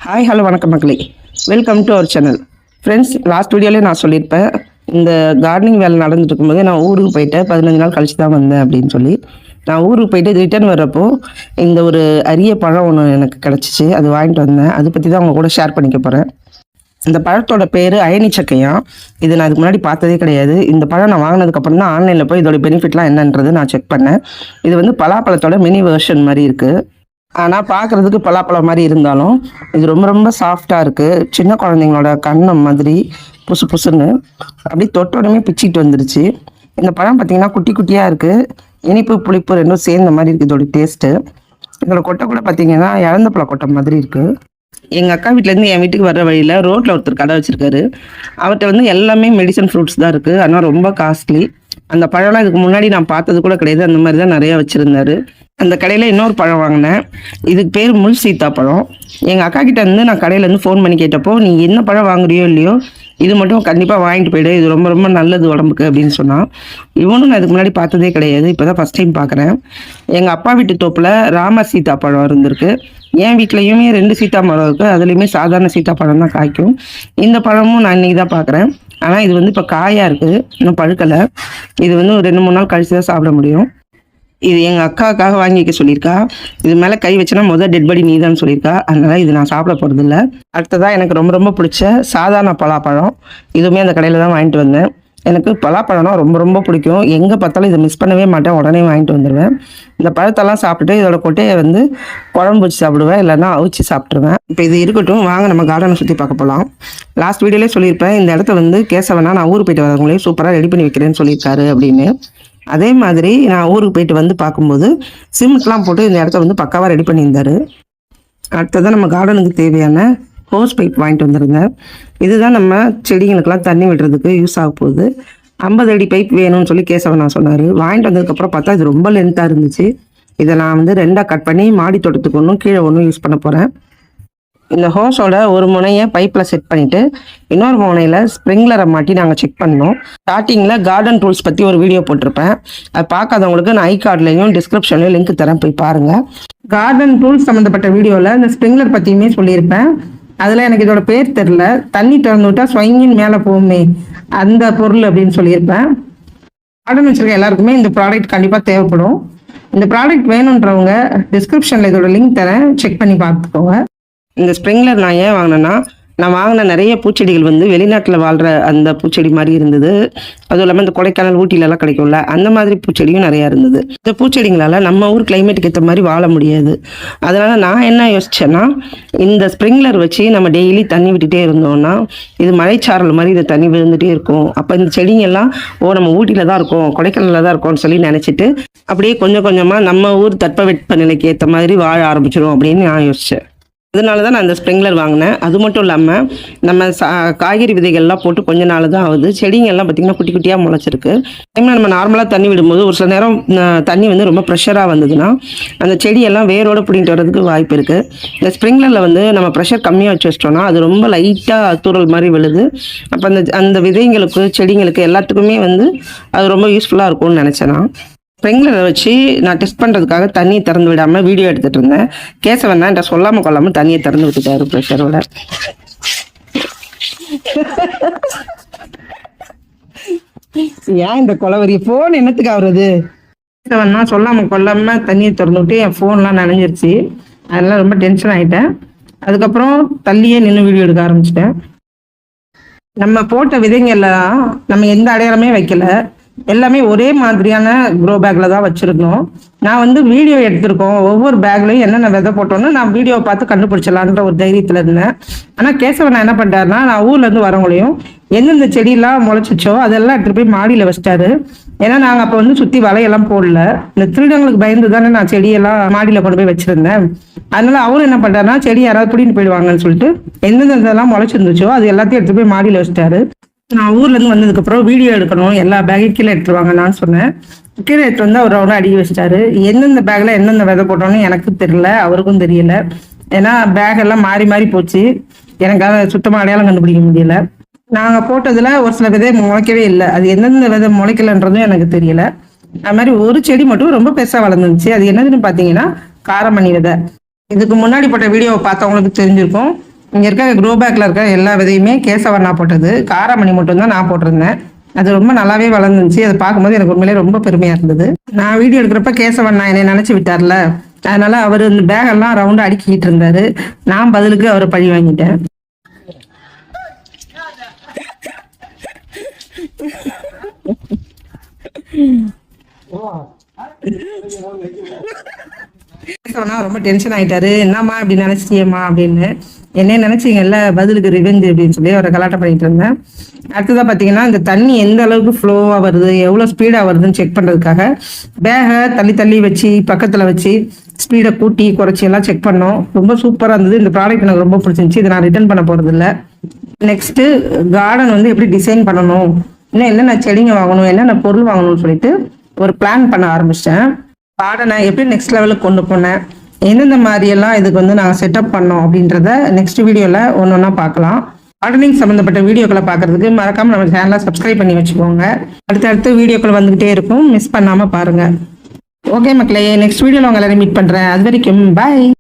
Hi hello வணக்கம் மக்களே, welcome to our channel. Friends, last வீடியோலேயே நான் சொல்லியிருப்பேன், இந்த கார்டனிங் வேலை நடந்துட்டு இருக்கும்போது நான் ஊருக்கு போயிட்டேன். 15 நாள் கழிச்சு தான் வந்தேன் அப்படின்னு சொல்லி. நான் ஊருக்கு போயிட்டு ரிட்டர்ன் வர்றப்போ இந்த ஒரு அரிய பழம் ஒன்று எனக்கு கிடச்சிச்சு. அது வாங்கிட்டு வந்தேன். அதை பற்றி தான் உங்கள் கூட ஷேர் பண்ணிக்க போகிறேன். இந்த பழத்தோட பேர் அயனி சக்கையாம். இது நான் இதுக்கு முன்னாடி பார்த்ததே கிடையாது. இந்த பழம் நான் வாங்கினதுக்கப்புறம் தான் ஆன்லைனில் போய் இதோட பெனிஃபிட்லாம் என்னன்றது நான் செக் பண்ணேன். இது வந்து பலாப்பழத்தோட மினி வெர்ஷன் மாதிரி இருக்குது. ஆனால் பார்க்குறதுக்கு பலாப்பழம் மாதிரி இருந்தாலும் இது ரொம்ப ரொம்ப சாஃப்டாக இருக்குது. சின்ன குழந்தைங்களோட கண்ணம் மாதிரி புசு புசுன்னு அப்படியே தொட்டோடமே பிச்சுக்கிட்டு வந்துருச்சு. இந்த பழம் பார்த்திங்கன்னா குட்டி குட்டியாக இருக்குது. இனிப்பு புளிப்பு ரெண்டும் சேர்ந்த மாதிரி இருக்குது இதோட டேஸ்ட்டு. இதோட கொட்டை கூட பார்த்திங்கன்னா இழந்த பழ கொட்டை மாதிரி இருக்குது. எங்கள் அக்கா வீட்டிலேருந்து என் வீட்டுக்கு வர வழியில் ரோட்டில் ஒருத்தர் கடை வச்சுருக்காரு. அவர்கிட்ட வந்து எல்லாமே மெடிசன் ஃப்ரூட்ஸ் தான் இருக்குது. ஆனால் ரொம்ப காஸ்ட்லி. அந்த பழம்லாம் இதுக்கு முன்னாடி நான் பார்த்தது கூட கிடையாது. அந்த மாதிரி தான் நிறையா வச்சுருந்தாரு. அந்த கடையில் இன்னொரு பழம் வாங்கினேன். இதுக்கு பேர் முள் சீத்தாப்பழம். எங்கள் அக்கா கிட்ட இருந்து நான் கடையிலேருந்து ஃபோன் பண்ணி கேட்டப்போ, நீ என்ன பழம் வாங்குறியோ இல்லையோ இது மட்டும் கண்டிப்பாக வாங்கிட்டு போயிடு, இது ரொம்ப ரொம்ப நல்லது உடம்புக்கு அப்படின்னு சொன்னான். இவனும் நான் இதுக்கு முன்னாடி பார்த்ததே கிடையாது. இப்போ தான் ஃபஸ்ட் டைம் பார்க்குறேன். எங்கள் அப்பா வீட்டு தோப்பில் ராம சீத்தாப்பழம் இருந்திருக்கு. என் வீட்லேயுமே 2 சீத்தா மரம் இருக்குது. அதுலேயுமே சாதாரண சீத்தாப்பழம் தான் காய்க்கும். இந்த பழமும் நான் இன்றைக்கி தான் பார்க்குறேன். ஆனால் இது வந்து இப்போ காயாக இருக்குது, இன்னும் பழுக்கலை. இது வந்து ஒரு 2-3 நாள் கழிச்சு தான் சாப்பிட முடியும். இது எங்கள் அக்காவுக்காக வாங்கி வைக்க சொல்லியிருக்கா. இது மேலே கை வச்சுன்னா டெட் பாடி நீ தான் சொல்லியிருக்கா. அதனால் இது நான் சாப்பிட போகிறதில்ல. அடுத்ததான் எனக்கு ரொம்ப ரொம்ப பிடிச்ச சாதாரண பலாப்பழம். இதுவுமே அந்த கடையில் தான் வாங்கிட்டு வந்தேன். எனக்கு பலாப்பழம்னா ரொம்ப ரொம்ப பிடிக்கும். எங்கே பார்த்தாலும் இதை மிஸ் பண்ணவே மாட்டேன். உடனே வாங்கிட்டு வந்துடுவேன். இந்த பழத்தெல்லாம் சாப்பிட்டுட்டு இதோட கொட்டையை வந்து குழம்பு வச்சு சாப்பிடுவேன், இல்லைன்னா அவிச்சு சாப்பிட்ருவேன். இப்போ இது இருக்கட்டும், வாங்க நம்ம கார்டனை சுற்றி பார்க்க போகலாம். லாஸ்ட் வீடியோலேயே சொல்லியிருப்பேன், இந்த இடத்த வந்து கேசவனா நான் ஊருக்கு போயிட்டு வரவங்களே சூப்பராக ரெடி பண்ணி வைக்கிறேன்னு சொல்லியிருக்காரு அப்படின்னு. அதே மாதிரி நான் ஊருக்கு போயிட்டு வந்து பார்க்கும்போது சிமெண்ட்லாம் போட்டு இந்த இடத்த வந்து பக்காவாக ரெடி பண்ணியிருந்தாரு. அடுத்ததான் நம்ம கார்டனுக்கு தேவையான ஹோஸ் பைப் வாங்கிட்டு வந்துருங்க. இதுதான் நம்ம செடிங்களுக்கெல்லாம் தண்ணி விடுறதுக்கு யூஸ் ஆக போகுது. 50 அடி பைப் வேணும்னு சொல்லி கேசவனா சொன்னார். வாங்கிட்டு வந்ததுக்கப்புறம் பார்த்தா இது ரொம்ப லென்த்தாக இருந்துச்சு. இதை நான் வந்து 2ஆக கட் பண்ணி மாடி தோட்டத்துக்கு ஒன்றும் கீழே ஒன்றும் யூஸ் பண்ண போகிறேன். இந்த ஹோஸோட ஒரு முனையை பைப்பில் செட் பண்ணிவிட்டு இன்னொரு முனையில் ஸ்ப்ரிங்க்லரை மாட்டி நாங்கள் செக் பண்ணோம். ஸ்டார்டிங்கில் கார்டன் டூல்ஸ் பற்றி ஒரு வீடியோ போட்டிருப்பேன். அது பார்க்காதவங்களுக்கு நான் ஐகார்ட்லேயும் டிஸ்கிரிப்ஷன்லையும் லிங்க் தரேன், போய் பாருங்கள். கார்டன் டூல்ஸ் சம்மந்தப்பட்ட வீடியோவில் இந்த ஸ்ப்ரிங்க்லர் பற்றியுமே சொல்லியிருப்பேன். அதில் எனக்கு இதோட பேர் தெரில. தண்ணி திறந்து விட்டால் ஸ்வைங்கின் மேலே போகுமே அந்த பொருள் அப்படின்னு சொல்லியிருப்பேன். கார்டன் வச்சுருக்க எல்லாருக்குமே இந்த ப்ராடக்ட் கண்டிப்பாக தேவைப்படும். இந்த ப்ராடக்ட் வேணுன்றவங்க டிஸ்கிரிப்ஷனில் இதோட லிங்க் தரேன், செக் பண்ணி பார்த்துக்கோங்க. இந்த ஸ்ப்ரிங்க்லர் நான் ஏன் வாங்கினேன்னா, நான் வாங்கின நிறைய பூச்செடிகள் வந்து வெளிநாட்டில் வாழ்கிற அந்த பூச்செடி மாதிரி இருந்தது. அதுவும் இல்லாமல் இந்த கொடைக்கானல் ஊட்டிலெல்லாம் கிடைக்கும்ல, அந்த மாதிரி பூச்செடியும் நிறையா இருந்தது. இந்த பூச்செடிங்களால் நம்ம ஊர் கிளைமேட்டுக்கு ஏற்ற மாதிரி வாழ முடியாது. அதனால் நான் என்ன யோசித்தேன்னா, இந்த ஸ்ப்ரிங்க்லர் வச்சு நம்ம டெய்லி தண்ணி விட்டுட்டே இருந்தோம்னா இது மழைச்சாரல் மாதிரி இந்த தண்ணி விழுந்துகிட்டே இருக்கும். அப்போ இந்த செடிங்கெல்லாம் நம்ம ஊட்டியில் தான் இருக்கோம், கொடைக்கானலில் தான் இருக்கோம்னு சொல்லி நினச்சிட்டு அப்படியே கொஞ்சம் கொஞ்சமாக நம்ம ஊர் தட்பவெட்ப நிலைக்கு ஏற்ற மாதிரி வாழ ஆரம்பிச்சிடும் அப்படின்னு நான் யோசித்தேன். அதனால தான் நான் இந்த ஸ்ப்ரிங்க்லர் வாங்கினேன். அது மட்டும் இல்லாமல் நம்ம காய்கறி விதைகள்லாம் போட்டு கொஞ்ச நாள் தான் ஆகுது. செடிங்கெல்லாம் பார்த்திங்கன்னா குட்டி குட்டியாக முளைச்சிருக்கு. டைமில் நம்ம நார்மலாக தண்ணி விடும்போது ஒரு சில நேரம் தண்ணி வந்து ரொம்ப ப்ரெஷராக வந்ததுன்னா அந்த செடியெல்லாம் வேரோடு பிடிங்கிட்டு வர்றதுக்கு வாய்ப்பு இருக்குது. இந்த ஸ்ப்ரிங்க்லரில் வந்து நம்ம ப்ரெஷர் கம்மியாக வச்சு வச்சிட்டோம்னா அது ரொம்ப லைட்டாக தூறல் மாதிரி விழுது. அப்போ அந்த விதைங்களுக்கு செடிங்களுக்கு எல்லாத்துக்குமே வந்து அது ரொம்ப யூஸ்ஃபுல்லாக இருக்கும்னு நினச்சேன். நான் ஸ்ப்ரிங்க்லரை வச்சு நான் டெஸ்ட் பண்ணுறதுக்காக தண்ணியை திறந்து விடாமல் வீடியோ எடுத்துகிட்டு இருந்தேன். கேசவன் தான் என்கிட்ட சொல்லாமல் கொள்ளாமல் தண்ணியை திறந்து விட்டுட்டாரு ப்ரெஷரோட. ஏன் இந்த கொலவரி ஃபோன் என்னத்துக்கு ஆகுறது? கேசவன்னா சொல்லாமல் கொள்ளாமல் தண்ணியை திறந்து விட்டு என் ஃபோன்லாம் நனைஞ்சிருச்சு. அதெல்லாம் ரொம்ப டென்ஷன் ஆகிட்டேன். அதுக்கப்புறம் தள்ளியே நின்று வீடியோ எடுக்க ஆரம்பிச்சிட்டேன். நம்ம போட்ட விதைங்கெல்லாம் நம்ம எந்த அடையாளமே வைக்கல, எல்லாமே ஒரே மாதிரியான க்ரோ பேக்கில் தான் வச்சுருந்தோம். நான் வந்து வீடியோ எடுத்திருக்கோம், ஒவ்வொரு பேக்லையும் என்னென்ன விதை போட்டோன்னு நான் வீடியோவை பார்த்து கண்டுபிடிச்சலான்ற ஒரு தைரியத்தில் இருந்தேன். ஆனால் கேசவன் என்ன பண்ணிட்டாருன்னா, நான் ஊர்லேருந்து வரவங்களையும் எந்தெந்த செடியெல்லாம் முளைச்சிச்சோ அதெல்லாம் எடுத்துகிட்டு போய் மாடியில் வச்சிட்டாரு. ஏன்னா நாங்கள் அப்போ வந்து சுற்றி வலையெல்லாம் போடல. இந்த திருடங்களுக்கு பயந்து தானே நான் செடியெல்லாம் மாடியில் கொண்டு போய் வச்சுருந்தேன். அதனால அவரும் என்ன பண்ணுறாருன்னா, செடி யாராவது பிடின்னு போயிடுவாங்கன்னு சொல்லிட்டு எந்தெந்த இதெல்லாம் முளைச்சிருந்துச்சோ அது எல்லாத்தையும் எடுத்துகிட்டு போய் மாடியில் வச்சிட்டாரு. நான் ஊர்லேருந்து வந்ததுக்கப்புறம் வீடியோ எடுக்கணும், எல்லா பேக்கையும் கீழே எடுத்துருவாங்க நான் சொன்னேன். கீழே எடுத்து வந்து அவர் ரவுண்டாக அடிக்க வச்சிட்டாரு. எந்தெந்த பேக்கில் எந்தெந்த விதை போட்டோன்னு எனக்கு தெரியல, அவருக்கும் தெரியல. ஏன்னா பேக் எல்லாம் மாறி மாறி போச்சு. எனக்கு அதை சுத்தமாக அடையாளம் கண்டுபிடிக்க முடியல. நாங்கள் போட்டதில் ஒரு சில விதை முளைக்கவே இல்லை. அது எந்தெந்த விதை முளைக்கலன்றதும் எனக்கு தெரியல. அது மாதிரி ஒரு செடி மட்டும் ரொம்ப பெருசாக வளர்ந்துருந்துச்சு. அது என்னதுன்னு பார்த்தீங்கன்னா காரமணி விதை. இதுக்கு முன்னாடி போட்ட வீடியோவை பார்த்தவங்களுக்கு தெரிஞ்சிருக்கும். இங்கே இருக்க க்ரோ பேக்கில் இருக்க எல்லா விதையுமே கேசவண்ணா போட்டது. காராமணி மட்டும்தான் நான் போட்டிருந்தேன். அது ரொம்ப நல்லாவே வளர்ந்துச்சு. அதை பார்க்கும்போது எனக்கு உண்மையிலே ரொம்ப பெருமையாக இருந்தது. நான் வீடியோ எடுக்கிறப்ப கேசவண்ணா என்னை நினச்சி விட்டார்ல, அதனால அவர் இந்த பேகெல்லாம் ரவுண்டாக அடுக்கிட்டு இருந்தார். நான் பதிலுக்கு அவரை பழி வாங்கிட்டேன். ரொம்ப டென்ஷன் ஆயிட்டாரு. என்னம்மா அப்படி நினைச்சிட்டியம்மா அப்படின்னு. என்ன நினைச்சீங்கல்ல, பதிலுக்கு ரிவெஞ்ச் அப்படின்னு சொல்லி அவரை கலாட்டம் பண்ணிட்டு இருந்தேன். அடுத்ததா பாத்தீங்கன்னா, இந்த தண்ணி எந்த அளவுக்கு ஃப்ளோவா வருது, எவ்வளவு ஸ்பீடா வருதுன்னு செக் பண்றதுக்காக பேகை தள்ளி தள்ளி வச்சு பக்கத்துல வச்சு ஸ்பீடை கூட்டி குறைச்சி எல்லாம் செக் பண்ணோம். ரொம்ப சூப்பரா இருந்தது. இந்த ப்ராடக்ட் எனக்கு ரொம்ப பிடிச்சிருந்துச்சு. இதை நான் ரிட்டர்ன் பண்ண போறது இல்லை. நெக்ஸ்ட் கார்டன் வந்து எப்படி டிசைன் பண்ணணும், இன்னும் என்னென்ன செடிங்க வாங்கணும், என்னென்ன பொருள் வாங்கணும்னு சொல்லிட்டு ஒரு பிளான் பண்ண ஆரம்பிச்சிட்டேன். கார்டனை எப்படி நெக்ஸ்ட் லெவலுக்கு கொண்டு போனேன், எந்தெந்த மாதிரியெல்லாம் இதுக்கு வந்து நாங்கள் செட்டப் பண்ணோம் அப்படின்றத நெக்ஸ்ட் வீடியோவில் ஒன்று ஒன்றா பார்க்கலாம். கார்டனிங் சம்மந்தப்பட்ட வீடியோக்களை பார்க்கறதுக்கு மறக்காமல் நம்ம சேனலை சப்ஸ்கிரைப் பண்ணி வச்சுக்கோங்க. அடுத்தடுத்து வீடியோக்கள் வந்துக்கிட்டே இருக்கும், மிஸ் பண்ணாமல் பாருங்கள். ஓகே மக்களே, நெக்ஸ்ட் வீடியோவில் உங்களை மீட் பண்ணுறேன். அது வரைக்கும் பாய்.